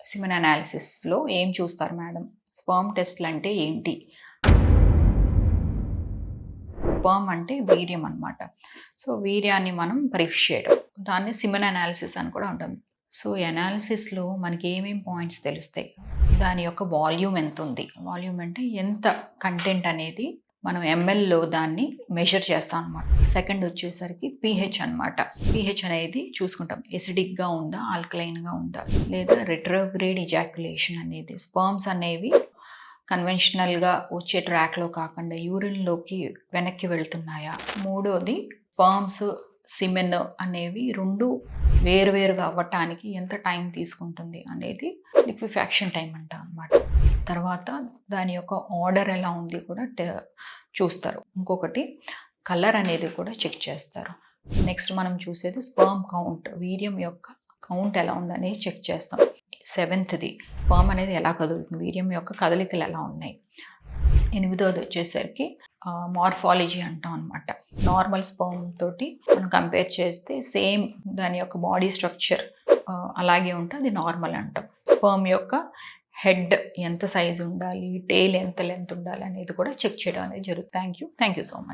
Semen అనాలిసిస్‌లో ఏం చూస్తారు madam? Sperm టెస్ట్‌లు అంటే ఏంటి? స్పెర్మ్ అంటే వీర్యం అన్నమాట. సో, వీర్యాన్ని మనం పరీక్ష చేయడం. దాన్ని సిమెన్ అనాలిసిస్ అని కూడా అంటాం. సో, ఈ అనాలిసిస్‌లో మనకి ఏమేం పాయింట్స్ తెలుస్తాయి? దాని యొక్క వాల్యూమ్ ఎంతుంది? వాల్యూమ్ అంటే ఎంత కంటెంట్ అనేది మనం ఎంఎల్‌లో దాన్ని మెజర్ చేస్తాం అన్నమాట. సెకండ్ వచ్చేసరికి పీహెచ్ అన్నమాట. పీహెచ్ అనేది చూసుకుంటాం. ఎసిడిక్‌గా ఉందా? ఆల్కలైన్‌గా ఉందా? లేదా రెట్రోగ్రేడ్ ఇజాక్యులేషన్ అనేది స్పెర్మ్స్ అనేవి కన్వెన్షనల్‌గా వచ్చే ట్రాక్‌లో కాకుండా యూరిన్‌లోకి వెనక్కి వెళ్తున్నాయా? మూడోది స్పెర్మ్స్, సిమెన్ అనేవి 2 వేరువేరుగా అవ్వటానికి ఎంత టైం తీసుకుంటుంది అనేది లిక్విఫాక్షన్ టైం అంటాం అన్నమాట. తర్వాత దాని యొక్క ఆర్డర్ ఎలా ఉంది కూడా చూస్తారు. ఇంకొకటి కలర్ అనేది కూడా చెక్ చేస్తారు. నెక్స్ట్ మనం చూసేది స్పెర్మ్ కౌంట్. వీర్యం యొక్క కౌంట్ ఎలా ఉందనేది చెక్ చేస్తాం. సెవెంత్‌ది స్పెర్మ్ అనేది ఎలా కదులుతుంది? వీర్యం యొక్క కదలికలు ఎలా ఉన్నాయి? ఎనిమిదోది వచ్చేసరికి మార్ఫాలజీ అంటాం అనమాట. నార్మల్ స్పెర్మ్ తోటి మనం కంపేర్ చేస్తే సేమ్ దాని యొక్క బాడీ స్ట్రక్చర్ అలాగే ఉంటే అది నార్మల్ అంటాం. స్పెర్మ్ యొక్క హెడ్ ఎంత సైజ్ ఉండాలి? టెయిల్ ఎంత లెంత్ ఉండాలి? అనేది కూడా చెక్ చేయడం అనేది జరుగుతుంది. Thank you so much.